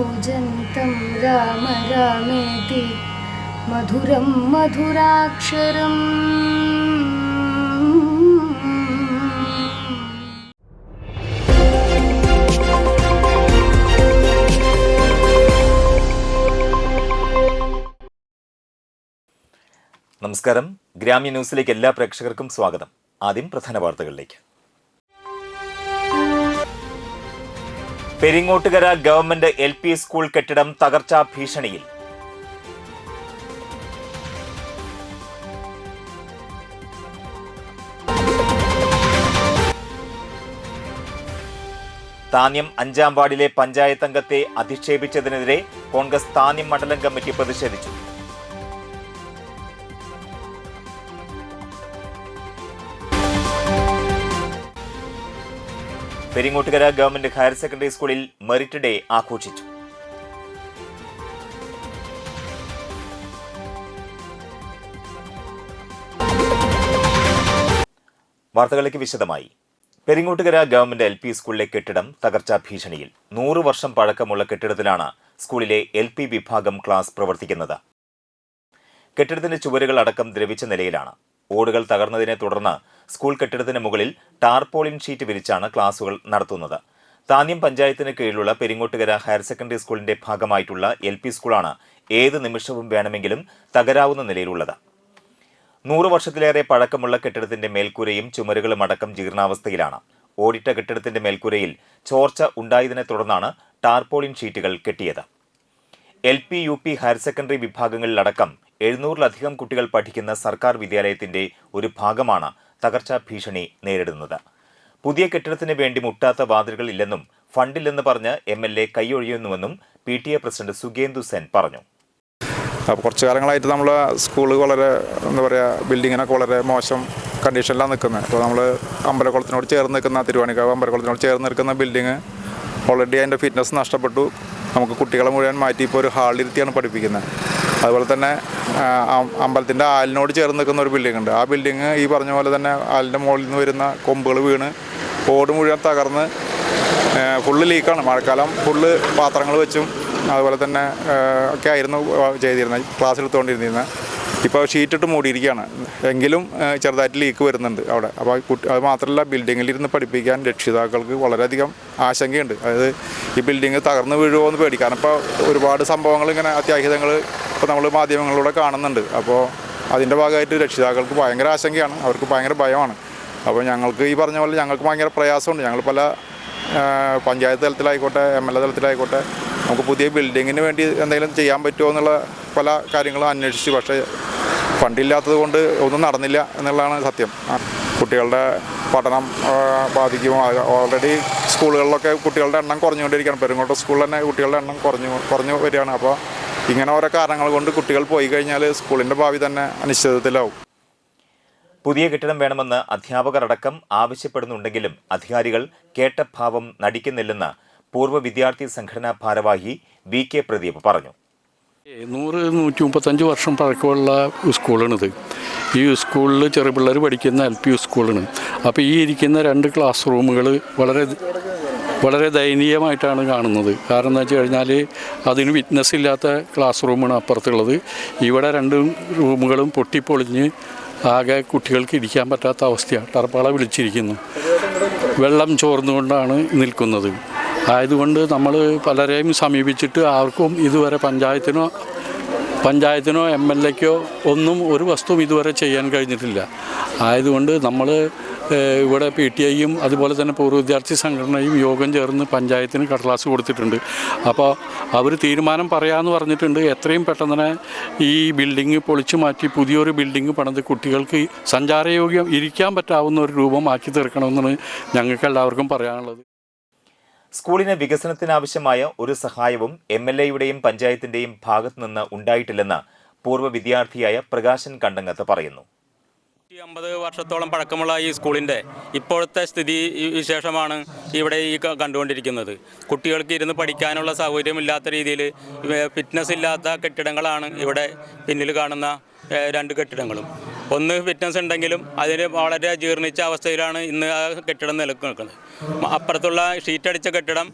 കൂജന്തം രാമ രാമേതി മധുരം മധുരാക്ഷരം. നമസ്കാരം. ഗ്രാമ്യ ന്യൂസിലേക്ക് എല്ലാ പ്രേക്ഷകർക്കും സ്വാഗതം. ആദ്യം പ്രധാന വാർത്തകളിലേക്ക്. പെരിങ്ങോട്ടുകര ഗവൺമെന്റ് LP സ്കൂൾ കെട്ടിടം തകർച്ചാ ഭീഷണിയിൽ. താന്യം 5-ാം വാർഡിലെ പഞ്ചായത്ത് അംഗത്തെ അധിക്ഷേപിച്ചതിനെതിരെ കോൺഗ്രസ് താന്യം മണ്ഡലം കമ്മിറ്റി പ്രതിഷേധിച്ചു. പെരിങ്ങോട്ടുകര ഗവൺമെന്റ് ഹയർ സെക്കൻഡറി സ്കൂളിൽ മെറിറ്റ് ഡേ ആഘോഷിച്ചു. വാർത്തകളിലേക്ക് വിശദമായി. പെരിങ്ങോട്ടുകര ഗവൺമെന്റ് LP സ്കൂളിലെ കെട്ടിടം തകർച്ചാ ഭീഷണിയിൽ. 100 വർഷം പഴക്കമുള്ള കെട്ടിടത്തിലാണ് സ്കൂളിലെ LP വിഭാഗം ക്ലാസ് പ്രവർത്തിക്കുന്നത്. കെട്ടിടത്തിന്റെ ചുവരുകൾ അടക്കം ദ്രവിച്ച നിലയിലാണ്. ഓടുകൾ തകർന്നതിനെ തുടർന്ന് സ്കൂൾ കെട്ടിടത്തിന് മുകളിൽ ടാർപോളിൻ ഷീറ്റ് വിരിച്ചാണ് ക്ലാസുകൾ നടത്തുന്നത്. താന്യം പഞ്ചായത്തിന് കീഴിലുള്ള പെരിങ്ങോട്ടുകര ഹയർ സെക്കൻഡറി സ്കൂളിന്റെ ഭാഗമായിട്ടുള്ള LP സ്കൂളാണ് ഏത് നിമിഷവും വേണമെങ്കിലും തകരാവുന്ന നിലയിലുള്ളത്. 100 വർഷത്തിലേറെ പഴക്കമുള്ള കെട്ടിടത്തിന്റെ മേൽക്കൂരയും ചുമരുകളും അടക്കം ജീർണാവസ്ഥയിലാണ്. ഓടിട്ട കെട്ടിടത്തിന്റെ മേൽക്കൂരയിൽ ചോർച്ച ഉണ്ടായതിനെ തുടർന്നാണ് ടാർപോളിൻ ഷീറ്റുകൾ കെട്ടിയത്. LP UP ഹയർ സെക്കൻഡറി വിഭാഗങ്ങളിലടക്കം 700-ലധികം കുട്ടികൾ പഠിക്കുന്ന സർക്കാർ വിദ്യാലയത്തിന്റെ ഒരു ഭാഗമാണ് തകർച്ചാ ഭീഷണി നേരിടുന്നത്. പുതിയ കെട്ടിടത്തിന് വേണ്ടി മുട്ടാത്ത വാതിലുകൾ ഇല്ലെന്നും ഫണ്ടില്ലെന്ന് പറഞ്ഞ് MLA കൈയൊഴിയുന്നുവെന്നും PTA പ്രസിഡന്റ് സുഗേന്ദു സെൻ പറഞ്ഞു. കുറച്ചു കാലങ്ങളായിട്ട് നമ്മളെ സ്കൂള് വളരെ ബിൽഡിങ്ങിനൊക്കെ വളരെ മോശം കണ്ടീഷനിലാണ് നിൽക്കുന്നത്. അപ്പോൾ നമ്മൾ അമ്പലക്കുളത്തിനോട് ചേർന്ന് നിൽക്കുന്ന തിരുവാണിക്കാവ് അമ്പലക്കുളത്തിനോട് ചേർന്ന് നിൽക്കുന്ന ബിൽഡിങ് ഓൾറെഡി അതിൻ്റെ ഫിറ്റ്നസ് നഷ്ടപ്പെട്ടു. നമുക്ക് കുട്ടികളെ മുഴുവൻ മാറ്റി ഇപ്പോൾ ഒരു ഹാളിലിരുത്തിയാണ് പഠിപ്പിക്കുന്നത്. അതുപോലെ തന്നെ അമ്പലത്തിൻ്റെ ആലിനോട് ചേർന്ന് നിൽക്കുന്ന ഒരു ബിൽഡിംഗ് ഉണ്ട്. ആ ബിൽഡിങ് ഈ പറഞ്ഞ പോലെ തന്നെ ആലിൻ്റെ മുകളിൽ നിന്ന് വരുന്ന കൊമ്പുകൾ വീണ് ഓട് മുഴുവൻ തകർന്ന് ഫുള്ള് ലീക്കാണ്. മഴക്കാലം ഫുള്ള് പാത്രങ്ങൾ വെച്ചും അതുപോലെ തന്നെ ഒക്കെ ആയിരുന്നു ചെയ്തിരുന്നത്, ക്ലാസ് എടുത്തുകൊണ്ടിരുന്നത്. ഇപ്പോൾ ഷീറ്റിട്ട് മൂടിയിരിക്കുകയാണ്. എങ്കിലും ചെറുതായിട്ട് ലീക്ക് വരുന്നുണ്ട് അവിടെ. അപ്പോൾ അത് മാത്രമല്ല, ബിൽഡിങ്ങിലിരുന്ന് പഠിപ്പിക്കാൻ രക്ഷിതാക്കൾക്ക് വളരെയധികം ആശങ്കയുണ്ട്. അതായത് ഈ ബിൽഡിങ് തകർന്ന് വീഴുമോ എന്ന് പേടി. കാരണം ഇപ്പോൾ ഒരുപാട് സംഭവങ്ങൾ ഇങ്ങനെ അത്യാഹിതങ്ങൾ ഇപ്പോൾ നമ്മൾ മാധ്യമങ്ങളിലൂടെ കാണുന്നുണ്ട്. അപ്പോൾ അതിൻ്റെ ഭാഗമായിട്ട് രക്ഷിതാക്കൾക്ക് ഭയങ്കര ആശങ്കയാണ്, അവർക്ക് ഭയങ്കര ഭയമാണ്. അപ്പോൾ ഞങ്ങൾക്ക് ഈ പറഞ്ഞ പോലെ ഞങ്ങൾക്ക് ഭയങ്കര പ്രയാസമുണ്ട്. ഞങ്ങൾ പല പഞ്ചായത്ത് തലത്തിലായിക്കോട്ടെ MLA തലത്തിലായിക്കോട്ടെ നമുക്ക് പുതിയ ബിൽഡിങ്ങിന് വേണ്ടി എന്തെങ്കിലും ചെയ്യാൻ പറ്റുമോ എന്നുള്ള പല കാര്യങ്ങളും അന്വേഷിച്ചു. പക്ഷേ ഫണ്ടില്ലാത്തത് കൊണ്ട് ഒന്നും നടന്നില്ല എന്നുള്ളതാണ് സത്യം. കുട്ടികളുടെ പഠനം ബാധിക്കും. ഓൾറെഡി സ്കൂളുകളിലൊക്കെ കുട്ടികളുടെ എണ്ണം കുറഞ്ഞുകൊണ്ടിരിക്കുകയാണ്. പെരുങ്ങോട്ട് സ്കൂളിൽ തന്നെ കുട്ടികളുടെ എണ്ണം കുറഞ്ഞു വരികയാണ്. അപ്പോൾ ഇങ്ങനെ ഓരോ കാരണങ്ങൾ കൊണ്ട് കുട്ടികൾ പോയി കഴിഞ്ഞാൽ സ്കൂളിൻ്റെ ഭാവി തന്നെ അനിശ്ചിതത്വത്തിലാവും. പുതിയ കെട്ടിടം വേണമെന്ന് അധ്യാപകരടക്കം ആവശ്യപ്പെടുന്നുണ്ടെങ്കിലും അധികാരികൾ കേട്ട ഭാവം നടിക്കുന്നില്ലെന്ന് പൂർവ്വ വിദ്യാർത്ഥി സംഘടനാ ഭാരവാഹി VK പ്രദീപ് പറഞ്ഞു. 100-135 വർഷം പഴക്കമുള്ള സ്കൂളാണിത്. ഈ സ്കൂളിൽ ചെറുപിള്ളേർ പഠിക്കുന്ന LP സ്കൂളാണ്. അപ്പോൾ ഈ ഇരിക്കുന്ന 2 ക്ലാസ് റൂമുകൾ വളരെ ദയനീയമായിട്ടാണ് കാണുന്നത്. കാരണം എന്താ വെച്ച് കഴിഞ്ഞാൽ അതിന് വിറ്റ്നസ് ഇല്ലാത്ത ക്ലാസ് റൂമാണ് അപ്പുറത്തുള്ളത്. ഇവിടെ 2 റൂമുകളും പൊട്ടിപ്പൊളിഞ്ഞ് ആകെ കുട്ടികൾക്ക് ഇരിക്കാൻ പറ്റാത്ത അവസ്ഥയാണ്. ടർപ്പാള വിളിച്ചിരിക്കുന്നു. വെള്ളം ചോർന്നുകൊണ്ടാണ് നിൽക്കുന്നത്. ആയതുകൊണ്ട് നമ്മൾ പലരെയും സമീപിച്ചിട്ട് ആർക്കും ഇതുവരെ പഞ്ചായത്തിനോ MLAക്കോ ഒന്നും ഒരു വസ്തുവും ഇതുവരെ ചെയ്യാൻ കഴിഞ്ഞിട്ടില്ല. ആയതുകൊണ്ട് നമ്മൾ ഇവിടെ PTAയും അതുപോലെ തന്നെ പൂർവ്വ വിദ്യാർത്ഥി സംഘടനയും യോഗം ചേർന്ന് പഞ്ചായത്തിന് കടലാസ് കൊടുത്തിട്ടുണ്ട്. അപ്പോൾ അവർ തീരുമാനം പറയാമെന്ന് പറഞ്ഞിട്ടുണ്ട്. എത്രയും പെട്ടെന്ന് തന്നെ ഈ ബിൽഡിങ് പൊളിച്ചു മാറ്റി പുതിയൊരു ബിൽഡിങ് പണിത് കുട്ടികൾക്ക് സഞ്ചാരയോഗ്യം ഇരിക്കാൻ പറ്റാവുന്ന ഒരു രൂപമാക്കി തീർക്കണമെന്നാണ് ഞങ്ങൾക്ക് എല്ലാവർക്കും പറയാനുള്ളത്. സ്കൂളിന് വികസനത്തിനാവശ്യമായ ഒരു സഹായവും MLAയുടെയും പഞ്ചായത്തിന്റെയും ഭാഗത്തുനിന്ന് ഉണ്ടായിട്ടില്ലെന്ന് പൂർവ്വ വിദ്യാർത്ഥിയായ പ്രകാശൻ കണ്ടങ്ങത്ത് പറയുന്നു. 50 വർഷത്തോളം പഴക്കമുള്ള ഈ സ്കൂളിൻ്റെ ഇപ്പോഴത്തെ സ്ഥിതി വിശേഷമാണ് ഇവിടെ ഈ കണ്ടുകൊണ്ടിരിക്കുന്നത്. കുട്ടികൾക്ക് ഇരുന്ന് പഠിക്കാനുള്ള സൗകര്യമില്ലാത്ത രീതിയിൽ ഫിറ്റ്നസ് ഇല്ലാത്ത കെട്ടിടങ്ങളാണ് ഇവിടെ പിന്നിൽ കാണുന്ന 2 കെട്ടിടങ്ങളും. ഒന്ന് ഫിറ്റ്നസ് ഉണ്ടെങ്കിലും അതിന് വളരെ ജീർണിച്ച അവസ്ഥയിലാണ് ഇന്ന് ആ കെട്ടിടം നിൽക്കുന്നത്. അപ്പുറത്തുള്ള ഷീറ്റടിച്ച കെട്ടിടം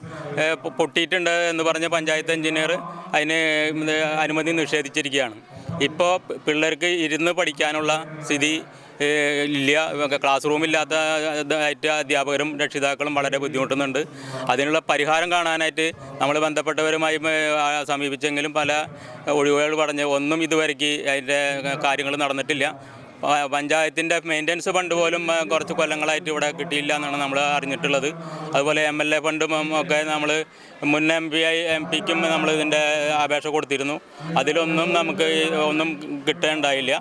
പൊട്ടിയിട്ടുണ്ട് എന്ന് പറഞ്ഞ പഞ്ചായത്ത് എഞ്ചിനീയർ അതിന് അനുമതി നിഷേധിച്ചിരിക്കുകയാണ്. ഇപ്പോൾ പിള്ളേർക്ക് ഇരുന്ന് പഠിക്കാനുള്ള സ്ഥിതി ഇല്ല. ക്ലാസ് റൂമില്ലാത്തതായിട്ട് അധ്യാപകരും രക്ഷിതാക്കളും വളരെ ബുദ്ധിമുട്ടുന്നുണ്ട്. അതിനുള്ള പരിഹാരം കാണാനായിട്ട് നമ്മൾ ബന്ധപ്പെട്ടവരുമായി സമീപിച്ചെങ്കിലും പല ഒഴിവുകൾ പറഞ്ഞ് ഒന്നും ഇതുവരെയ്ക്ക് അതിൻ്റെ കാര്യങ്ങൾ നടന്നിട്ടില്ല. പഞ്ചായത്തിൻ്റെ മെയിൻ്റനൻസ് ഫണ്ട് പോലും കുറച്ച് കൊല്ലങ്ങളായിട്ട് ഇവിടെ കിട്ടിയില്ല എന്നാണ് നമ്മൾ അറിഞ്ഞിട്ടുള്ളത്. അതുപോലെ MLA ഫണ്ടും ഒക്കെ നമ്മൾ മുൻ MP-ക്കും നമ്മൾ ഇതിൻ്റെ അപേക്ഷ കൊടുത്തിരുന്നു. അതിലൊന്നും നമുക്ക് ഒന്നും കിട്ടേണ്ടായില്ല.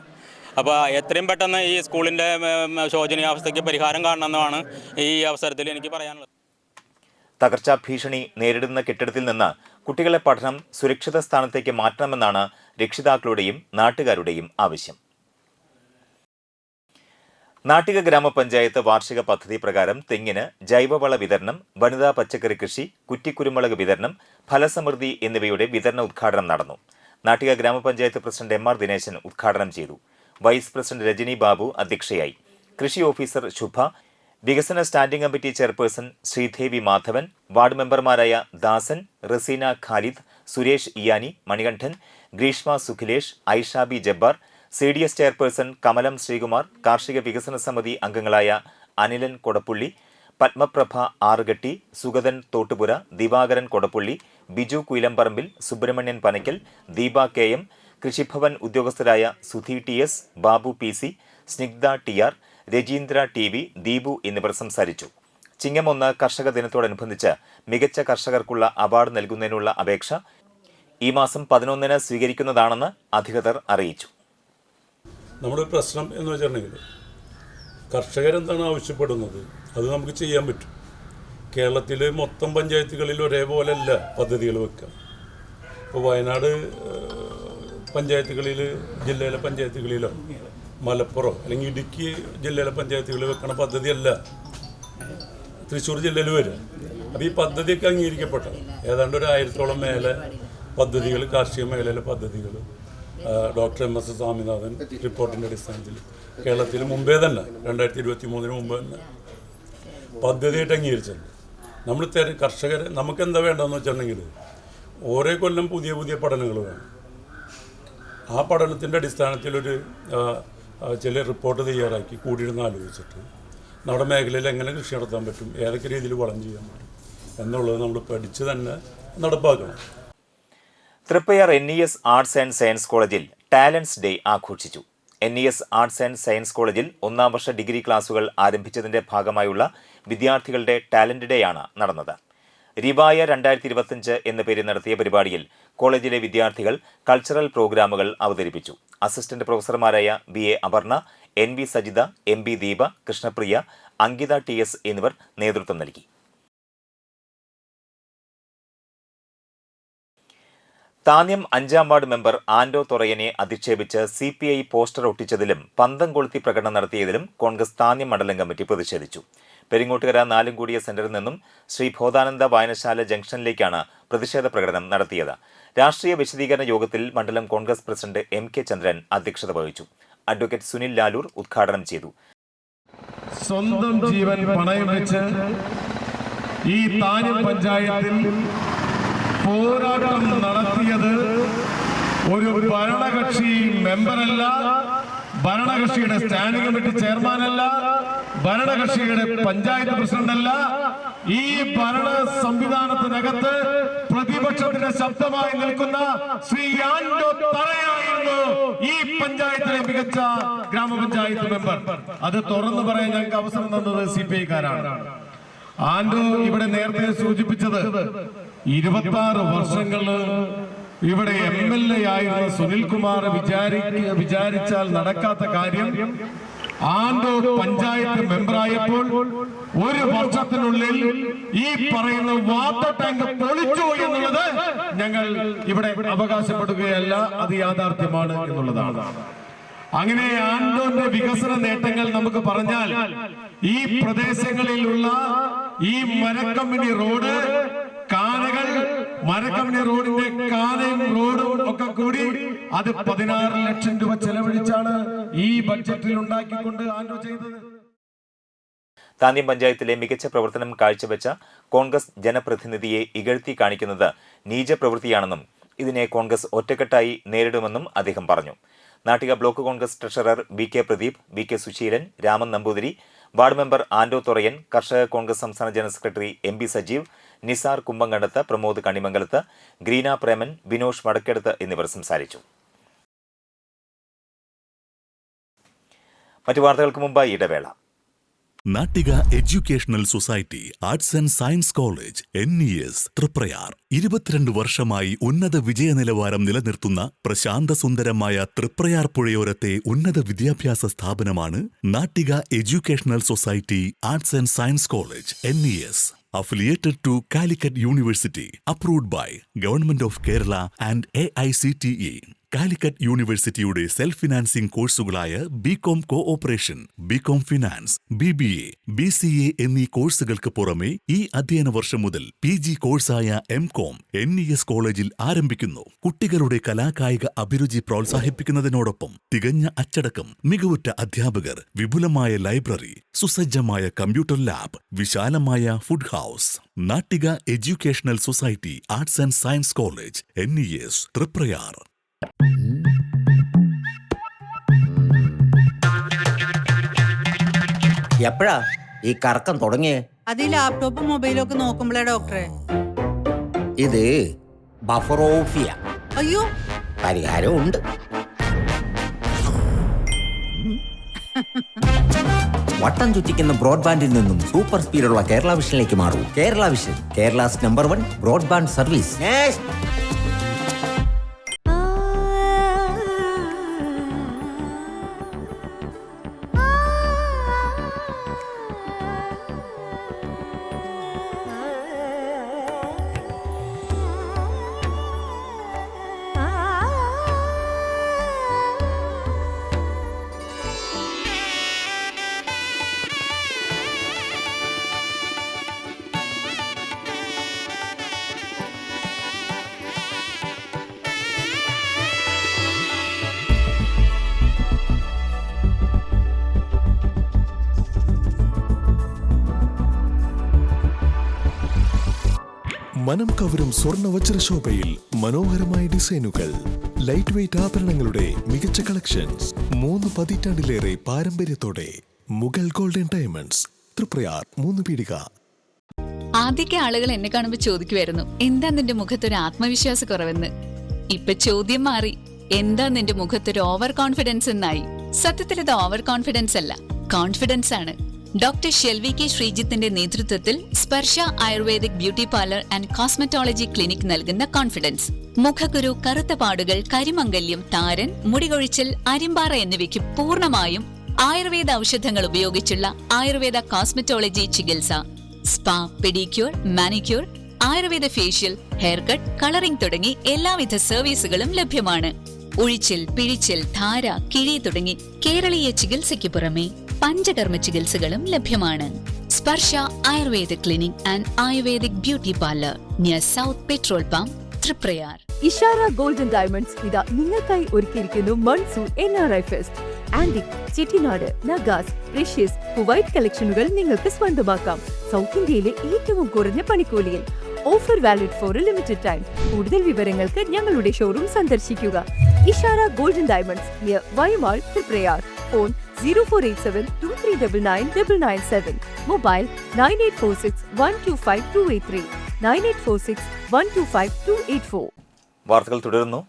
അപ്പോൾ എത്രയും പെട്ടെന്ന് ഈ സ്കൂളിൻ്റെ ശോചനീയാവസ്ഥയ്ക്ക് പരിഹാരം കാണണമെന്നാണ് ഈ അവസരത്തിൽ എനിക്ക് പറയാനുള്ളത്. തകർച്ചാ ഭീഷണി നേരിടുന്ന കെട്ടിടത്തിൽ നിന്ന് കുട്ടികളെ പഠനം സുരക്ഷിത സ്ഥാനത്തേക്ക് മാറ്റണമെന്നാണ് രക്ഷിതാക്കളുടെയും നാട്ടുകാരുടെയും ആവശ്യം. നാട്ടിക ഗ്രാമപഞ്ചായത്ത് വാർഷിക പദ്ധതി പ്രകാരം തെങ്ങിന് ജൈവവള വിതരണം, വനിതാ പച്ചക്കറി കൃഷി, കുറ്റിക്കുരുമുളക് വിതരണം, ഫലസമൃദ്ധി എന്നിവയുടെ വിതരണ ഉദ്ഘാടനം നടന്നു. നാട്ടിക ഗ്രാമപഞ്ചായത്ത് പ്രസിഡന്റ് MR ദിനേശൻ ഉദ്ഘാടനം ചെയ്തു. വൈസ് പ്രസിഡന്റ് രജനി ബാബു അധ്യക്ഷയായി. കൃഷി ഓഫീസർ ശുഭ, വികസന standing committee chairperson Sreedevi Madhavan, ward മെമ്പർമാരായ ദാസൻ, റസീന ഖാലിദ്, സുരേഷ് ഇയാനി, മണികണ്ഠൻ, ഗ്രീഷ്മ സുഖിലേഷ്, ഐഷാബി ജബ്ബാർ, CDS ചെയർപേഴ്സൺ കമലം ശ്രീകുമാർ, കാർഷിക വികസന സമിതി അംഗങ്ങളായ അനിലൻ കൊടപ്പുള്ളി, പത്മപ്രഭ ആറുകെട്ടി, സുഗതൻ തോട്ടുപുര, ദിവാകരൻ കൊടപ്പുള്ളി, ബിജു കുയിലമ്പറമ്പിൽ, സുബ്രഹ്മണ്യൻ പനക്കൽ, ദീപ KM, കൃഷിഭവൻ ഉദ്യോഗസ്ഥരായ Sudhi TS, Babu PC, Snigdha TR, Rajendra TV, Deepu എന്നിവർ സംസാരിച്ചു. ചിങ്ങം 1 കർഷക ദിനത്തോടനുബന്ധിച്ച് മികച്ച കർഷകർക്കുള്ള അവാർഡ് നൽകുന്നതിനുള്ള അപേക്ഷ ഈ മാസം 11-ന് സ്വീകരിക്കുന്നതാണെന്ന് അധികൃതർ അറിയിച്ചു. നമ്മുടെ പ്രശ്നം എന്ന് വെച്ചിട്ടുണ്ടെങ്കിൽ കർഷകരെന്താണ് ആവശ്യപ്പെടുന്നത് അത് നമുക്ക് ചെയ്യാൻ പറ്റും. കേരളത്തിൽ മൊത്തം പഞ്ചായത്തുകളിൽ ഒരേപോലെയല്ല പദ്ധതികൾ വെക്കുക. ഇപ്പോൾ വയനാട് പഞ്ചായത്തുകളിൽ, ജില്ലയിലെ പഞ്ചായത്തുകളിലോ മലപ്പുറം അല്ലെങ്കിൽ ഇടുക്കി ജില്ലയിലെ പഞ്ചായത്തുകളിൽ വെക്കണ പദ്ധതിയല്ല തൃശ്ശൂർ ജില്ലയിൽ വരിക. അപ്പോൾ ഈ പദ്ധതിയൊക്കെ അംഗീകരിക്കപ്പെട്ടത് ഏതാണ്ട് ഒരു 1000-ഓളം മേലെ പദ്ധതികൾ, കാർഷിക മേഖലയിലെ പദ്ധതികൾ ഡോക്ടർ MS സ്വാമിനാഥൻ റിപ്പോർട്ടിൻ്റെ അടിസ്ഥാനത്തിൽ കേരളത്തിൽ മുമ്പേ തന്നെ 2023 മുമ്പ് തന്നെ പദ്ധതിയായിട്ട് അംഗീകരിച്ചിട്ടുണ്ട്. നമ്മൾ കർഷകരെ നമുക്കെന്താ വേണ്ടതെന്ന് വെച്ചിട്ടുണ്ടെങ്കിൽ ഓരോ കൊല്ലം പുതിയ പുതിയ പഠനങ്ങൾ വേണം. ആ പഠനത്തിൻ്റെ അടിസ്ഥാനത്തിലൊരു ചില റിപ്പോർട്ട് തയ്യാറാക്കി കൂടിയിരുന്ന് ആലോചിച്ചിട്ട് നമ്മുടെ മേഖലയിൽ എങ്ങനെ കൃഷി നടത്താൻ പറ്റും, ഏതൊക്കെ രീതിയിൽ വളം ചെയ്യാൻ പറ്റും എന്നുള്ളത് നമ്മൾ പഠിച്ച് തന്നെ നടപ്പാക്കണം. Triprayar NES arts and science കോളേജിൽ ടാലൻസ് ഡേ ആഘോഷിച്ചു. NES ആർട്സ് ആൻഡ് സയൻസ് കോളേജിൽ 1-ാം വർഷ ഡിഗ്രി ക്ലാസുകൾ ആരംഭിച്ചതിന്റെ ഭാഗമായുള്ള വിദ്യാർത്ഥികളുടെ ടാലന്റ് ഡേ ആണ് നടന്നത്. റിവായ 2025 എന്ന പേരിൽ നടത്തിയ പരിപാടിയിൽ കോളേജിലെ വിദ്യാർത്ഥികൾ കൾച്ചറൽ പ്രോഗ്രാമുകൾ അവതരിപ്പിച്ചു. അസിസ്റ്റന്റ് പ്രൊഫസർമാരായ BA Aparna, NB Sajitha, MB Deepa, Krishnapriya, Ankitha TS എന്നിവർ നേതൃത്വം നൽകി. താന്യം 5-ാം വാർഡ് മെമ്പർ ആൻഡോ തൊറയനെ അധിക്ഷേപിച്ച് CPI പോസ്റ്റർ ഒട്ടിച്ചതിലും പന്തം കൊളുത്തി പ്രകടനം നടത്തിയതിലും കോൺഗ്രസ് താന്യം മണ്ഡലം കമ്മിറ്റി പ്രതിഷേധിച്ചു. പെരിങ്ങോട്ടുകര നാലുംകൂടിയ സെന്ററിൽ നിന്നും ശ്രീ ബോധാനന്ദ വായനശാല ജംഗ്ഷനിലേക്കാണ് പ്രതിഷേധ പ്രകടനം നടത്തിയത്. രാഷ്ട്രീയ വിശദീകരണ യോഗത്തിൽ മണ്ഡലം കോൺഗ്രസ് പ്രസിഡന്റ് MK ചന്ദ്രൻ അധ്യക്ഷത വഹിച്ചു. അഡ്വക്കേറ്റ് സുനിൽ ലാലൂർ ഉദ്ഘാടനം ചെയ്തു. സ്വന്തം ജീവൻ പണയം വെച്ച് ഈ താന്യം പഞ്ചായത്തിൽ പോരാട്ടം നടത്തിയത് ഒരു ഭരണകക്ഷി മെമ്പറല്ല, ഭരണകക്ഷിയുടെ സ്റ്റാൻഡിംഗ് കമ്മിറ്റി ചെയർമാനല്ല, ഭരണകക്ഷിയുടെ പഞ്ചായത്ത് പ്രസിഡന്റല്ല. ഈ ഭരണ സംവിധാനത്തിനകത്ത് പ്രതിപക്ഷത്തിന്റെ ശബ്ദമായി നിൽക്കുന്ന ശ്രീ ആൻഡോ തൊറയായിരുന്നു ഈ പഞ്ചായത്തിലെ മികച്ച ഗ്രാമപഞ്ചായത്ത് മെമ്പർ. അത് തുറന്നു പറയാൻ ഞങ്ങൾക്ക് അവസരം തന്നത് CPI-കാരാണ്. ആൻഡോ ഇവിടെ നേരത്തെ സൂചിപ്പിച്ചത് 26 വർഷങ്ങള് ഇവിടെ MLA ആയിരുന്ന സുനിൽകുമാർ വിചാരിച്ചാൽ നടക്കാത്ത കാര്യം ആൻഡോ പഞ്ചായത്ത് മെമ്പറായപ്പോൾ 1 വർഷത്തിനുള്ളിൽ ഈ പറയുന്ന വാട്ടർ ടാങ്ക് പൊളിച്ചു എന്നുള്ളത് ഞങ്ങൾ ഇവിടെ അവകാശപ്പെടുകയല്ല, അത് യാഥാർത്ഥ്യമാണ് എന്നുള്ളതാണ്. അങ്ങനെ ആൻഡോന്റെ വികസന നേട്ടങ്ങൾ നമുക്ക് പറഞ്ഞാൽ ഈ പ്രദേശങ്ങളിലുള്ള ഈ മരക്കമ്പനി റോഡ്, കാനകൾ, മരക്കമ്പനി റോഡിന്റെ കാനയും റോഡും ഒക്കെ കൂടി അത് 16 ലക്ഷം രൂപ ചെലവഴിച്ചാണ് ഈ ബഡ്ജറ്റിൽ ഉണ്ടാക്കിക്കൊണ്ട് ആൻഡ്രോ ചെയ്തത്. താന്യം പഞ്ചായത്തിലെ മികച്ച പ്രവർത്തനം കാഴ്ചവെച്ച കോൺഗ്രസ് ജനപ്രതിനിധിയെ ഇകഴ്ത്തി കാണിക്കുന്നത് നീചപ്രവൃത്തിയാണെന്നും ഇതിനെ കോൺഗ്രസ് ഒറ്റക്കെട്ടായി നേരിടുമെന്നും അദ്ദേഹം പറഞ്ഞു. Nattika block Congress treasurer BK Pradeep, BK Susheelan, Raman Namboothiri, ward member Ando Thorayan, കർഷക കോൺഗ്രസ് സംസ്ഥാന general secretary MB Sajeev, Nisar Kumbankandath, Pramod Kanimangalath, Greena Preman, Vinosh Vadakkedath എന്നിവർ സംസാരിച്ചു. മറ്റു വാർത്തകൾക്ക് മുമ്പായി ഇടവേള. Nattika educational society arts and science college NES Triprayar 22 വർഷമായി ഉന്നത വിജയ നിലവാരം നിലനിർത്തുന്ന പ്രശാന്തസുന്ദരമായ തൃപ്രയാർ പുഴയോരത്തെ ഉന്നത വിദ്യാഭ്യാസ സ്ഥാപനമാണ് Nattika educational society arts and science college NES. Affiliated to Calicut University, approved by Government of Kerala and AICTE. Calicut യൂണിവേഴ്സിറ്റിയുടെ സെൽഫ് ഫിനാൻസിംഗ് കോഴ്സുകളായ BCom cooperation, BCom finance, BBA, BCA എന്നീ കോഴ്സുകൾക്ക് പുറമെ ഈ അധ്യയന വർഷം മുതൽ PG കോഴ്സായ MCom NES കോളേജിൽ ആരംഭിക്കുന്നു. കുട്ടികളുടെ കലാകായിക അഭിരുചി പ്രോത്സാഹിപ്പിക്കുന്നതിനോടൊപ്പം തികഞ്ഞ അച്ചടക്കം, മികവുറ്റ അധ്യാപകർ, വിപുലമായ ലൈബ്രറി, സുസജ്ജമായ കമ്പ്യൂട്ടർ ലാബ്, വിശാലമായ food house. Nattika educational society arts and science college NES Triprayar. എപ്പോഴാ ഈ കറക്കം തുടങ്ങിയേ? അത് ഈ ലാപ്ടോപ്പും മൊബൈലും ഒക്കെ നോക്കുമ്പോഴേ ഡോക്ടറെ. ഇത് ബഫറോഫിയ. അയ്യോ, പരിഹാരം ഉണ്ട്. വട്ടം ചുറ്റിക്കുന്ന ബ്രോഡ്ബാൻഡിൽ നിന്നും സൂപ്പർ സ്പീഡുള്ള കേരള വിഷനിലേക്ക് മാറൂ. Kerala vision, Kerala's number 1 broadband service. മനം കവരും സ്വർണ്ണ വജ്രശോഭയിൽ മനോഹരമായ ഡിസൈനുകൾ, ലൈറ്റ് വെയ്റ്റ് ആഭരണങ്ങളുടെ മികച്ച കളക്ഷൻസ്, 3 പതിറ്റാണ്ടിലേറെ പാരമ്പര്യത്തോടെ മുഗൾ ഗോൾഡൻ ഡയമണ്ട്സ്, തൃപ്രയാർ 3 പീടിക. ആദ്യമൊക്കെ ആളുകൾ എന്നെ കാണുമ്പോൾ ചോദിക്കുമായിരുന്നു, എന്താ നിന്റെ മുഖത്തൊരു ആത്മവിശ്വാസ കുറവെന്ന്. ഇപ്പൊ ചോദ്യം മാറി, എന്താ നിന്റെ മുഖത്തൊരു ഓവർ കോൺഫിഡൻസ് എന്നായി. സത്യത്തിൽ ഇത് ഓവർ കോൺഫിഡൻസ് അല്ല, കോൺഫിഡൻസ് ആണ്. ഡോക്ടർ ഷെൽവി കെ ശ്രീജിത്തിന്റെ നേതൃത്വത്തിൽ Sparsha ayurvedic beauty parlour and cosmetology clinic നൽകുന്ന കോൺഫിഡൻസ്. മുഖക്കുരു, കറുത്ത പാടുകൾ, കരിമംഗല്യം, താരൻ, മുടികൊഴിച്ചൽ, അരിമ്പാറ എന്നിവയ്ക്ക് പൂർണ്ണമായും ആയുർവേദ ഔഷധങ്ങൾ ഉപയോഗിച്ചുള്ള ആയുർവേദ കോസ്മെറ്റോളജി ചികിത്സ. Spa, pedicure, manicure, Ayurveda facial, hair cut, colouring തുടങ്ങി എല്ലാവിധ സർവീസുകളും ലഭ്യമാണ്. ഉഴിച്ചിൽ, പിഴിച്ചിൽ, ധാര, കിഴി തുടങ്ങി കേരളീയ ചികിത്സയ്ക്ക് പുറമെ പഞ്ചകർമ്മ ചികിത്സകളും ലഭ്യമാണ്. Sparsha Ayurveda clinic and ayurvedic beauty parlour near south petrol pump, Triprayar. Ishara golden diamonds ഇതാ നിങ്ങൾക്കായി ഒരുക്കിയിരിക്കുന്നു monsoon NRI fest. Antique, Chettinad, നഗാസ്, പ്രഷ്യസ്, കുവൈറ്റ് കളക്ഷനുകൾ നിങ്ങൾക്ക് സ്വന്തമാക്കാം. സൗത്ത് ഇന്ത്യയിലെ ഏറ്റവും കുറഞ്ഞ പണിക്കൂലിയിൽ. Offer valid for a limited time. കൂടുതൽ വിവരങ്ങൾക്ക് ഞങ്ങളുടെ ഷോറൂം സന്ദർശിക്കുക. Ishara golden diamonds near Y Mall, Triprayar. Phone 0487239997. Mobile 9846125283, 9846125284. വാർത്തകൾ തുടരുന്നു.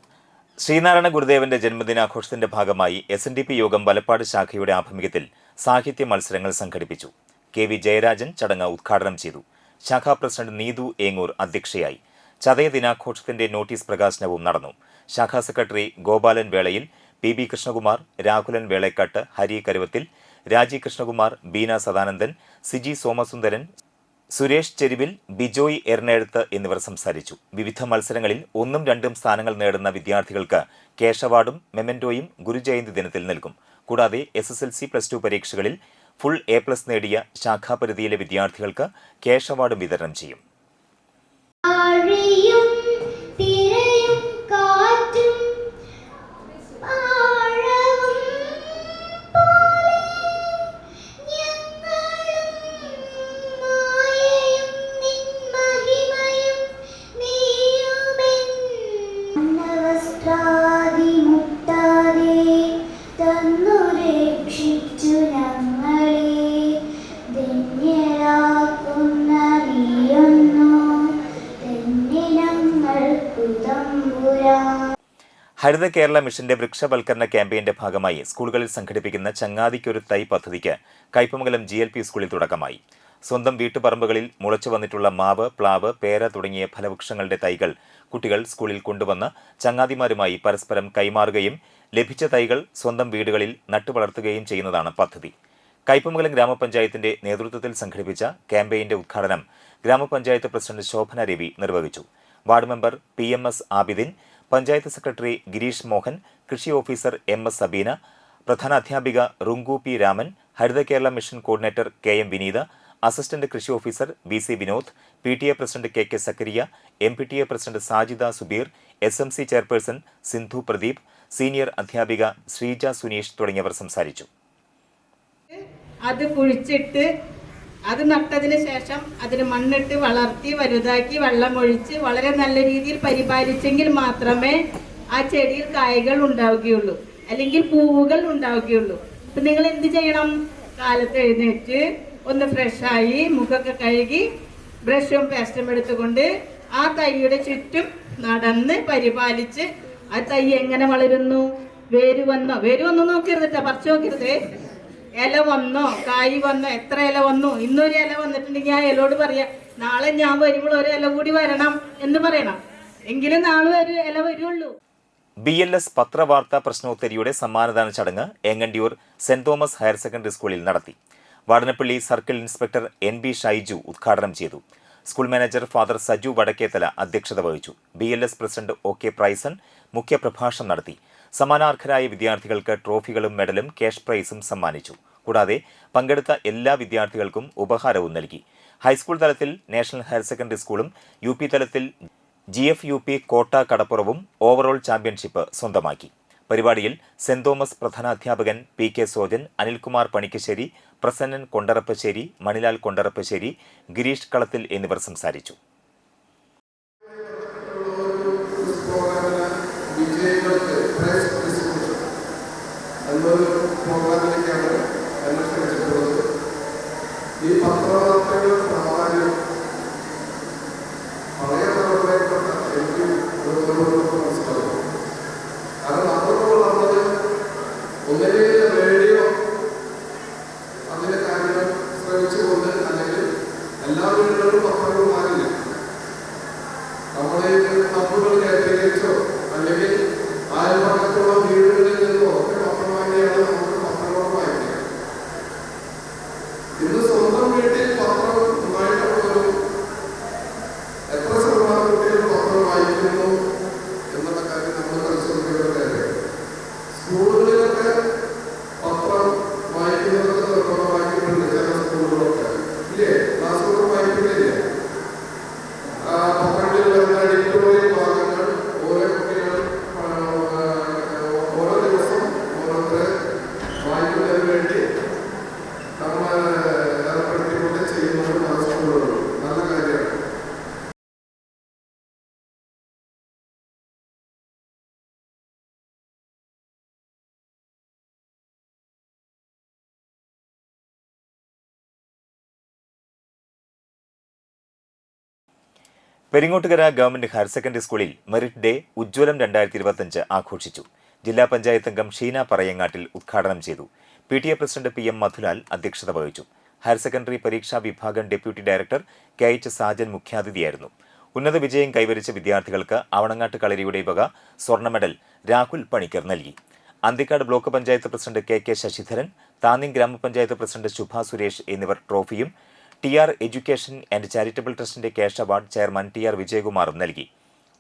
ശ്രീനാരായണ ഗുരുദേവന്റെ ജന്മദിനാഘോഷത്തിന്റെ ഭാഗമായി SNDP യോഗം വലപ്പാട് ശാഖയുടെ ആഭിമുഖ്യത്തിൽ സാഹിത്യ മത്സരങ്ങൾ സംഘടിപ്പിച്ചു. KV ജയരാജൻ ചടങ്ങ് ഉദ്ഘാടനം ചെയ്തു. ശാഖാ പ്രസിഡന്റ് നീതു ഏങ്ങൂർ അധ്യക്ഷയായി. ചതയ ദിനാഘോഷത്തിന്റെ നോട്ടീസ് പ്രകാശനവും നടന്നു. ശാഖാ സെക്രട്ടറി ഗോപാലൻ വേളയിൽ, PB കൃഷ്ണകുമാർ, രാഹുലൻ വേളേക്കാട്ട്, ഹരി കരുവത്തിൽ, രാജി കൃഷ്ണകുമാർ, ബീന സദാനന്ദൻ, സിജി സോമസുന്ദരൻ, സുരേഷ് ചെരുവിൽ, ബിജോയ് എർണേഴുത്ത് എന്നിവർ സംസാരിച്ചു. വിവിധ മത്സരങ്ങളിൽ 1ഉം 2ഉം സ്ഥാനങ്ങൾ നേടുന്ന വിദ്യാർത്ഥികൾക്ക് ക്യാഷ് അവാർഡും മെമന്റോയും ഗുരുജയന്തി ദിനത്തിൽ നൽകും. കൂടാതെ SSLC, +2 പരീക്ഷകളിൽ ഫുൾ A+ നേടിയ ശാഖാപരിധിയിലെ വിദ്യാർത്ഥികൾക്ക് ക്യാഷ് അവാർഡും വിതരണം ചെയ്യും. ഹരിത കേരള മിഷന്റെ വൃക്ഷവൽക്കരണ ക്യാമ്പയിന്റെ ഭാഗമായി സ്കൂളുകളിൽ സംഘടിപ്പിക്കുന്ന ചങ്ങാതിക്കൊരു തൈ പദ്ധതിക്ക് കയ്പമംഗലം GLP സ്കൂളിൽ തുടക്കമായി. സ്വന്തം വീട്ടുപറമ്പുകളിൽ മുളച്ചു വന്നിട്ടുള്ള മാവ്, പ്ലാവ്, പേര തുടങ്ങിയ ഫലവൃക്ഷങ്ങളുടെ തൈകൾ കുട്ടികൾ സ്കൂളിൽ കൊണ്ടുവന്ന് ചങ്ങാതിമാരുമായി പരസ്പരം കൈമാറുകയും ലഭിച്ച തൈകൾ സ്വന്തം വീടുകളിൽ നട്ടുവളർത്തുകയും ചെയ്യുന്നതാണ് പദ്ധതി. കയ്പമംഗലം ഗ്രാമപഞ്ചായത്തിന്റെ നേതൃത്വത്തിൽ സംഘടിപ്പിച്ച ക്യാമ്പയിന്റെ ഉദ്ഘാടനം ഗ്രാമപഞ്ചായത്ത് പ്രസിഡന്റ് ശോഭന രവി നിർവഹിച്ചു. Ward member PMS Abidin, panchayat secretary Girish Mohan, കൃഷി ഓഫീസർ MS സബീന, പ്രധാന അധ്യാപിക Runku P Raman, Haritha Kerala mission coordinator KM Vineetha, assistant കൃഷി officer BC Vinod, PTA president KK Zakariya, MPTA president Sajida Subeer, SMC chairperson Sindhu Pradeep, senior അധ്യാപിക ശ്രീജ സുനീഷ് തുടങ്ങിയവർ സംസാരിച്ചു. അത് കുഴിച്ചിട്ട് അത് നട്ടതിന് ശേഷം അതിന് മണ്ണിട്ട് വളർത്തി വലുതാക്കി വെള്ളമൊഴിച്ച് വളരെ നല്ല രീതിയിൽ പരിപാലിച്ചെങ്കിൽ മാത്രമേ ആ ചെടിയിൽ കായകൾ ഉണ്ടാവുകയുള്ളൂ, അല്ലെങ്കിൽ പൂവുകൾ ഉണ്ടാവുകയുള്ളൂ. അപ്പം നിങ്ങൾ എന്ത് ചെയ്യണം? കാലത്ത് എഴുന്നേറ്റ് ഒന്ന് ഫ്രഷായി മുഖമൊക്കെ കഴുകി ബ്രഷും പേസ്റ്റും എടുത്തുകൊണ്ട് ആ തൈയുടെ ചുറ്റും നടന്ന് പരിപാലിച്ച് ആ തൈ എങ്ങനെ വളരുന്നു, വേര് വന്നോ നോക്കരുത്, പറിച്ചു നോക്കരുത്. ഇല വന്നോ, കായ് വന്നോ, എത്ര ഇല വന്നു, ഇന്നൊരു ഇല വന്നിട്ടുണ്ടെങ്കിൽ ആ ഇലയോട് പറയാം നാളെ ഞാൻ വരുമ്പോൾ ഒരു ഇല കൂടി വരണം എന്ന് പറയണം, എങ്കിലും നാളെ ഒരു ഇല വരുള്ളൂ. BLS പത്രവാർത്താ പ്രശ്നോത്തരിയുടെ സമ്മാനദാന ചടങ്ങ് Engandiyur saint Thomas higher secondary സ്കൂളിൽ നടത്തി. Vadanappally circle inspector NB Shaiju ഉദ്ഘാടനം ചെയ്തു. School manager father Saju Vadakkethala അധ്യക്ഷത വഹിച്ചു. BLS പ്രസിഡന്റ് OK പ്രൈസൺ മുഖ്യപ്രഭാഷണം നടത്തി. സമ്മാനാർഹരായ വിദ്യാർത്ഥികൾക്ക് ട്രോഫികളും മെഡലും ക്യാഷ് പ്രൈസും സമ്മാനിച്ചു. കൂടാതെ പങ്കെടുത്ത എല്ലാ വിദ്യാർത്ഥികൾക്കും ഉപഹാരവും നൽകി. ഹൈസ്കൂൾ തലത്തിൽ നാഷണൽ ഹയർ സെക്കൻഡറി സ്കൂളും UP തലത്തിൽ GFUP കോട്ട കടപ്പുറവും ഓവറോൾ ചാമ്പ്യൻഷിപ്പ് സ്വന്തമാക്കി. പരിപാടിയിൽ സെന്റ് തോമസ് പ്രധാനാധ്യാപകൻ PK സോജൻ, അനിൽകുമാർ പണിക്കശ്ശേരി, പ്രസന്നൻ കൊണ്ടറപ്പശ്ശേരി, മണിലാൽ കൊണ്ടറപ്പശ്ശേരി, ഗിരീഷ് കളത്തിൽ എന്നിവർ സംസാരിച്ചു. ഈ പത്രവാർത്തകൾ പ്രാധാന്യം പഴയ തലമുറയിൽപ്പെട്ട എനിക്ക് മനസ്സിലാവും. കാരണം അതൊക്കെ നമ്മളത് ഒന്നിലെ റേഡിയോ അതിന്റെ കാര്യങ്ങൾ ശ്രമിച്ചുകൊണ്ട് അല്ലെങ്കിൽ എല്ലാ വീടുകളിലും പത്രങ്ങൾ മാറില്ല. നമ്മളെ കപ്പുകൾ കേന്ദ്രീകരിച്ചോ അല്ലെങ്കിൽ അയൽപക്കത്തുള്ള വീടുകളിൽ നിന്നോ ഒക്കെ പത്രം വാങ്ങിയാണ് നമുക്ക് പത്രങ്ങൾ വാങ്ങിക്കുക. ഇന്ന് സ്വന്തം വീട്ടിൽ പത്രം ഉണ്ടായിട്ടുള്ളവരും എത്ര ശതമാനം കുട്ടികൾ പത്രം വായിക്കുന്നു എന്നുള്ള കാര്യം നമ്മൾ പരിശോധിക്കേണ്ട കാര്യമാണ്. സ്കൂളുകളിലൊക്കെ പത്രം വായിക്കുന്നതൊക്കെ വായിക്കുന്നുണ്ട്. ചില സ്കൂളുകളൊക്കെ ഇല്ലേ, ക്ലാസ് റൂം വായിക്കുന്നില്ലേ? പത്രങ്ങളിൽ വരുന്ന എഡിറ്റോറിയൽ ഭാഗങ്ങൾ ഓരോ കുട്ടികൾ ഓരോ ദിവസം ഓരോരുത്തരെ വായിക്കുന്നതിന് വേണ്ടി നമ്മൾ ഏർപ്പെടുത്തിക്കൊണ്ട് ചെയ്യുന്നത് പല സ്കൂളുകളും നല്ല കാര്യമാണ്. പെരിങ്ങോട്ടുകര ഗവൺമെന്റ് ഹയർ സെക്കൻഡറി സ്കൂളിൽ മെറിറ്റ് ഡേ ഉജ്ജ്വലം 2025 ആഘോഷിച്ചു. ജില്ലാ പഞ്ചായത്ത് അംഗം ഷീന പറയങ്ങാട്ടിൽ ഉദ്ഘാടനം ചെയ്തു. PTA പ്രസിഡന്റ് PM മധുലാൽ അധ്യക്ഷത വഹിച്ചു. ഹയർ സെക്കൻഡറി പരീക്ഷാ വിഭാഗം ഡെപ്യൂട്ടി ഡയറക്ടർ KH സാജൻ മുഖ്യാതിഥിയായിരുന്നു. ഉന്നത വിജയം കൈവരിച്ച വിദ്യാർത്ഥികൾക്ക് അവണങ്ങാട്ട് കളരിയുടെ വക സ്വർണ്ണ മെഡൽ രാഹുൽ പണിക്കർ നൽകി. Anthikad block panchayat president KK Sasidharan, Thanni gramapanchayat president Shubha Suresh എന്നിവർ ട്രോഫിയും TR എഡ്യൂക്കേഷൻ ആൻഡ് ചാരിറ്റബിൾ ട്രസ്റ്റിന്റെ ക്യാഷ് അവാർഡ് ചെയർമാൻ TR വിജയകുമാറും നൽകി.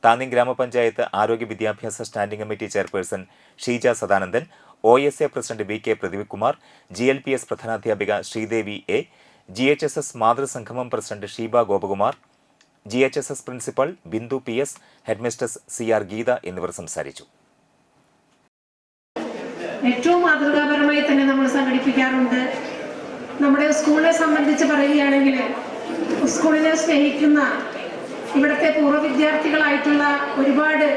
താന്നി ഗ്രാമപഞ്ചായത്ത് ആരോഗ്യ വിദ്യാഭ്യാസ standing committee chairperson Sheeja Sadanandan, OSA president BK Pradeepkumar, GLPS പ്രധാനാധ്യാപിക ശ്രീദേവി A, GHSS മാതൃസംഗമം president Sheeba Gopakumar, GHSS principal Bindu PS, headmistress CR Geetha എന്നിവർ സംസാരിച്ചു. ഏറ്റവും മാതൃകാപരമായി തന്നെ നമ്മൾ സംഘടിപ്പിക്കാറുണ്ട്. നമ്മുടെ സ്കൂളിനെ സംബന്ധിച്ച് പറയുകയാണെങ്കിൽ സ്കൂളിനെ സ്നേഹിക്കുന്ന ഇവിടുത്തെ പൂർവ്വ വിദ്യാർത്ഥികളായിട്ടുള്ള ഒരുപാട്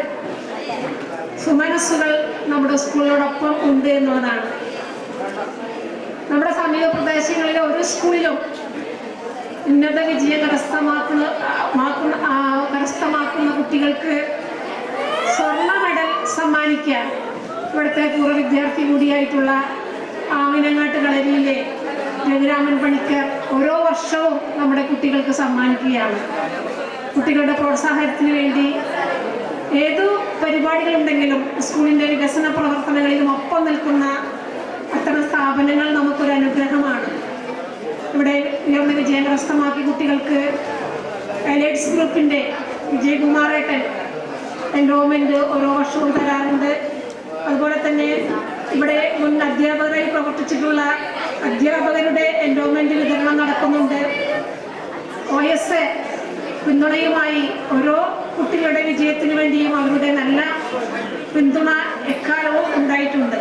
സുമനസ്സുകൾ നമ്മുടെ സ്കൂളിനോടൊപ്പം ഉണ്ട് എന്നുള്ളതാണ്. നമ്മുടെ സമീപ പ്രദേശങ്ങളിലെ ഒരു സ്കൂളിലും ഉന്നത വിജയം കരസ്ഥമാക്കുന്ന കുട്ടികൾക്ക് സമ്മാനിക്കാൻ ഇവിടുത്തെ പൂർവ്വ വിദ്യാർത്ഥി കൂടിയായിട്ടുള്ള ആമിനങ്ങാട്ട് കളരിയിലെ രഘുരാമൻ പണിക്കർ ഓരോ വർഷവും നമ്മുടെ കുട്ടികൾക്ക് സമ്മാനിക്കുകയാണ്. കുട്ടികളുടെ പ്രോത്സാഹനത്തിന് വേണ്ടി ഏതു പരിപാടികളുണ്ടെങ്കിലും സ്കൂളിൻ്റെ വികസന പ്രവർത്തനങ്ങളിലും ഒപ്പം നിൽക്കുന്ന അത്തരം സ്ഥാപനങ്ങൾ നമുക്കൊരു അനുഗ്രഹമാണ്. ഇവിടെ ഉയർന്ന വിജയം കരസ്ഥമാക്കിയ കുട്ടികൾക്ക് എലൈറ്റ്സ് ഗ്രൂപ്പിൻ്റെ വിജയകുമാറേട്ടൻ എൻഡോമെൻ്റ് ഓരോ വർഷവും തരാറുണ്ട്. അതുപോലെ തന്നെ ഇവിടെ മുൻ അധ്യാപകരായി പ്രവർത്തിച്ചിട്ടുള്ള അധ്യാപകരുടെ എൻഡോമെൻ്റ് വിതരണം നടക്കുന്നുണ്ട്. OS പിന്തുണയുമായി ഓരോ കുട്ടികളുടെ വിജയത്തിന് വേണ്ടിയും അവരുടെ നല്ല പിന്തുണ എക്കാലവും ഉണ്ടായിട്ടുണ്ട്.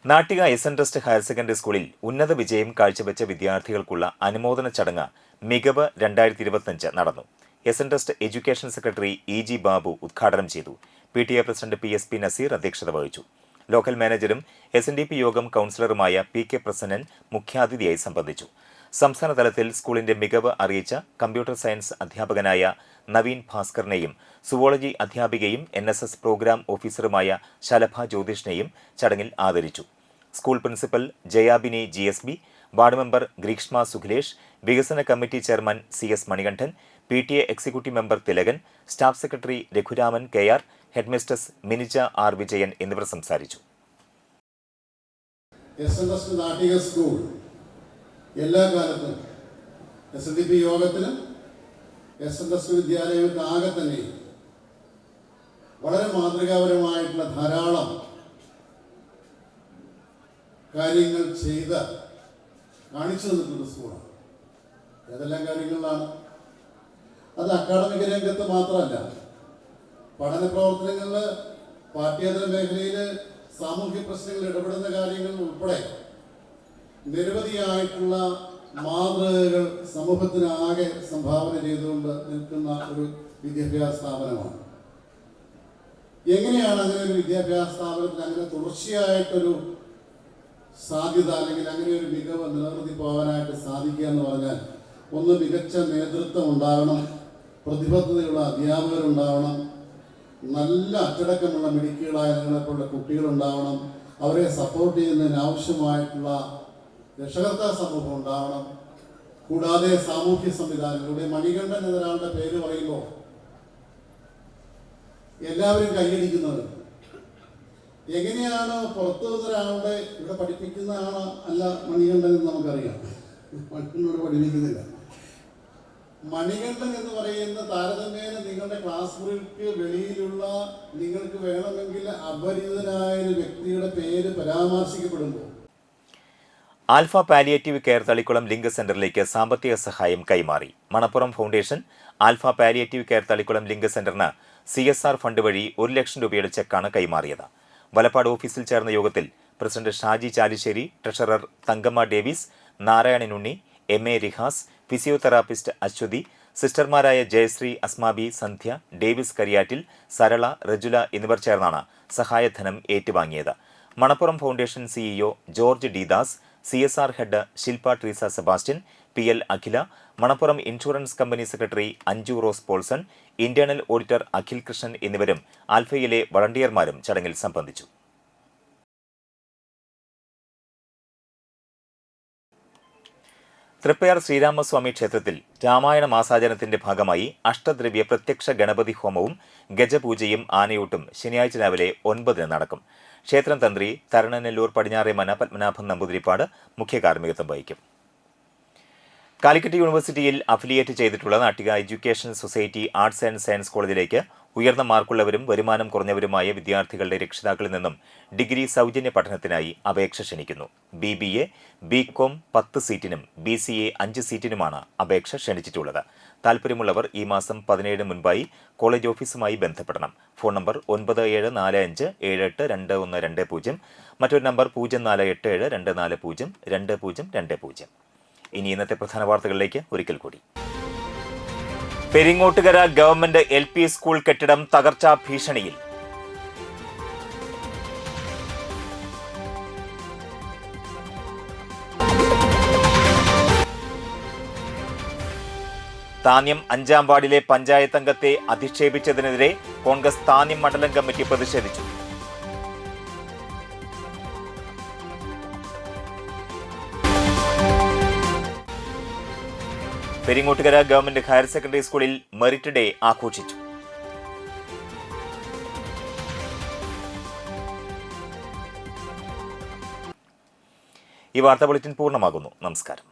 നാട്ടിക എസ്.എൻ. ട്രസ്റ്റ് ഹയർ സെക്കൻഡറി സ്കൂളിൽ ഉന്നത വിജയം കാഴ്ചവെച്ച വിദ്യാർത്ഥികൾക്കുള്ള അനുമോദന ചടങ്ങ് മികവ് 2025 നടന്നു. SN. Trust education secretary E.G. Babu ഉദ്ഘാടനം ചെയ്തു. PTA president P.S.P. നസീർ അധ്യക്ഷത വഹിച്ചു. ലോക്കൽ മാനേജരും SNDP യോഗം കൗൺസിലറുമായ P.K. പ്രസന്നൻ മുഖ്യാതിഥിയായി സംബന്ധിച്ചു. സംസ്ഥാന തലത്തിൽ സ്കൂളിന്റെ മികവ് അറിയിച്ച കമ്പ്യൂട്ടർ സയൻസ് അധ്യാപകനായ നവീൻ ഭാസ്കറിനെയും സുവോളജി അധ്യാപികയും NSS പ്രോഗ്രാം ഓഫീസറുമായ ശലഭ ജ്യോതിഷിനെയും ചടങ്ങിൽ ആദരിച്ചു. School principal Jayabini GSB, ward member Greeshma Sukhilesh, വികസന committee chairman CS Manikandan, PTA executive member Thilakan, staff secretary Raghuraman KR, headmistress Minija R. Vijayan എന്നിവർ സംസാരിച്ചു. എല്ലാ കാലത്തും SNDP യോഗത്തിലും SNS വിദ്യാലയങ്ങൾക്ക് ആകെ തന്നെ വളരെ മാതൃകാപരമായിട്ടുള്ള ധാരാളം കാര്യങ്ങൾ ചെയ്ത് കാണിച്ചു തന്നിട്ടുള്ള സ്കൂളാണ്. ഏതെല്ലാം കാര്യങ്ങളിലാണ്? അത് അക്കാഡമിക് രംഗത്ത് മാത്രമല്ല, പഠന പ്രവർത്തനങ്ങളിൽ, പാഠ്യേതര മേഖലയിൽ, സാമൂഹ്യ പ്രശ്നങ്ങളിൽ ഇടപെടുന്ന കാര്യങ്ങളിൽ ഉൾപ്പെടെ നിരവധിയായിട്ടുള്ള മാതൃകകൾ സമൂഹത്തിനാകെ സംഭാവന ചെയ്തുകൊണ്ട് നിൽക്കുന്ന ഒരു വിദ്യാഭ്യാസ സ്ഥാപനമാണ്. എങ്ങനെയാണ് അങ്ങനെ ഒരു വിദ്യാഭ്യാസ സ്ഥാപനത്തിൽ അങ്ങനെ തുടർച്ചയായിട്ടൊരു സാധ്യത അല്ലെങ്കിൽ അങ്ങനെ ഒരു മികവ് നിലനിർത്തി പോകാനായിട്ട് സാധിക്കുക എന്ന് പറഞ്ഞാൽ, ഒന്ന് മികച്ച നേതൃത്വം ഉണ്ടാവണം, പ്രതിബദ്ധതയുള്ള അധ്യാപകരുണ്ടാവണം, നല്ല അച്ചടക്കമുള്ള മിടുക്കികളായ നിങ്ങളെപ്പോലുള്ള കുട്ടികളുണ്ടാവണം, അവരെ സപ്പോർട്ട് ചെയ്യുന്നതിന് ആവശ്യമായിട്ടുള്ള രക്ഷകർത്താ സമൂഹം ഉണ്ടാവണം. കൂടാതെ സാമൂഹ്യ സംവിധാനങ്ങളുടെ മണികണ്ഠൻ എന്നൊരാളുടെ പേര് പറയുമ്പോൾ എല്ലാവരും കൈയടിക്കുന്നത്. എങ്ങനെയാണ് പുറത്തു നിന്നൊരാളുടെ ഇവിടെ പഠിപ്പിക്കുന്ന ആളോ അല്ല മണികണ്ഠൻ എന്ന് നമുക്കറിയാം. മണികണ്ഠനോട് പഠിപ്പിക്കുന്നില്ല. മണികണ്ഠൻ എന്ന് പറയുന്ന താരതമ്യേന നിങ്ങളുടെ ക്ലാസ് മുറിക്ക് വെളിയിലുള്ള നിങ്ങൾക്ക് വേണമെങ്കിൽ അപരിചിതനായ ഒരു വ്യക്തിയുടെ പേര് പരാമർശിക്കപ്പെടുമ്പോൾ Alpha palliative care Thalikulam link സെന്ററിലേക്ക് സാമ്പത്തിക സഹായം കൈമാറി. Manappuram foundation Alpha palliative care Thalikulam link സെന്ററിന് CSR ഫണ്ട് വഴി 1 ലക്ഷം രൂപയുടെ ചെക്കാണ് കൈമാറിയത്. വലപ്പാട് ഓഫീസിൽ ചേർന്ന യോഗത്തിൽ president Shaji Chalissery, treasurer Thankamma Davis, Narayananunni, MA Rihas, physiotherapist Aswathy, സിസ്റ്റർമാരായ ജയശ്രീ, അസ്മാബി, സന്ധ്യ, ഡേവിസ് കരിയാറ്റിൽ, സരള, റജുല എന്നിവർ ചേർന്നാണ് സഹായധനം ഏറ്റുവാങ്ങിയത്. Manappuram foundation CEO George D Das, CSR head Shilpa Treesa Sebastian, PL Akhila, Manappuram insurance company secretary Anju Rose Paulson, internal auditor Akhil Krishnan എന്നിവരും ആൽഫയിലെ വളണ്ടിയർമാരും ചടങ്ങിൽ സംബന്ധിച്ചു. തൃപ്പയാർ ശ്രീരാമസ്വാമി ക്ഷേത്രത്തിൽ രാമായണ മാസാചരണത്തിന്റെ ഭാഗമായി അഷ്ടദ്രവ്യ പ്രത്യക്ഷ ഗണപതി ഹോമവും ഗജപൂജയും ആനയൂട്ടും ശനിയാഴ്ച രാവിലെ 9 നടക്കും. ക്ഷേത്രം തന്ത്രി തരണനെല്ലൂർ പടിഞ്ഞാറേമന പത്മനാഭൻ നമ്പൂതിരിപ്പാട് മുഖ്യ കാർമ്മികത്വം വഹിക്കും. കാലിക്കറ്റ് യൂണിവേഴ്സിറ്റിയിൽ അഫിലിയേറ്റ് ചെയ്തിട്ടുള്ള Nattika education society arts and science കോളേജിലേക്ക് ഉയർന്ന മാർക്കുള്ളവരും വരുമാനം കുറഞ്ഞവരുമായ വിദ്യാർത്ഥികളുടെ രക്ഷിതാക്കളിൽ നിന്നും ഡിഗ്രി സൗജന്യ പഠനത്തിനായി അപേക്ഷ ക്ഷണിക്കുന്നു. BBA, BCom 10 സീറ്റിനും BCA 5 സീറ്റിനുമാണ് അപേക്ഷ ക്ഷണിച്ചിട്ടുള്ളത്. താൽപ്പര്യമുള്ളവർ ഈ മാസം 17 മുൻപായി കോളേജ് ഓഫീസുമായി ബന്ധപ്പെടണം. ഫോൺ നമ്പർ 9745782120, മറ്റൊരു നമ്പർ 048724022020. ഇനി ഇന്നത്തെ പ്രധാന വാർത്തകളിലേക്ക് ഒരിക്കൽ കൂടി. പെരിങ്ങോട്ടുകര ഗവൺമെന്റ് LP സ്കൂൾ കെട്ടിടം തകർച്ചാ ഭീഷണിയിൽ. താന്യം 5-ാം വാർഡിലെ പഞ്ചായത്ത് അംഗത്തെ അധിക്ഷേപിച്ചതിനെതിരെ കോൺഗ്രസ് താന്യം മണ്ഡലം കമ്മിറ്റി പ്രതിഷേധിച്ചു. പെരിങ്ങോട്ടുകര ഗവൺമെന്റ് ഹയർ സെക്കൻഡറി സ്കൂളിൽ മെറിറ്റ് ഡേ ആഘോഷിച്ചു. ഈ വാർത്താ ബുള്ളറ്റിൻ പൂർണ്ണമാകുന്നു. നമസ്കാരം.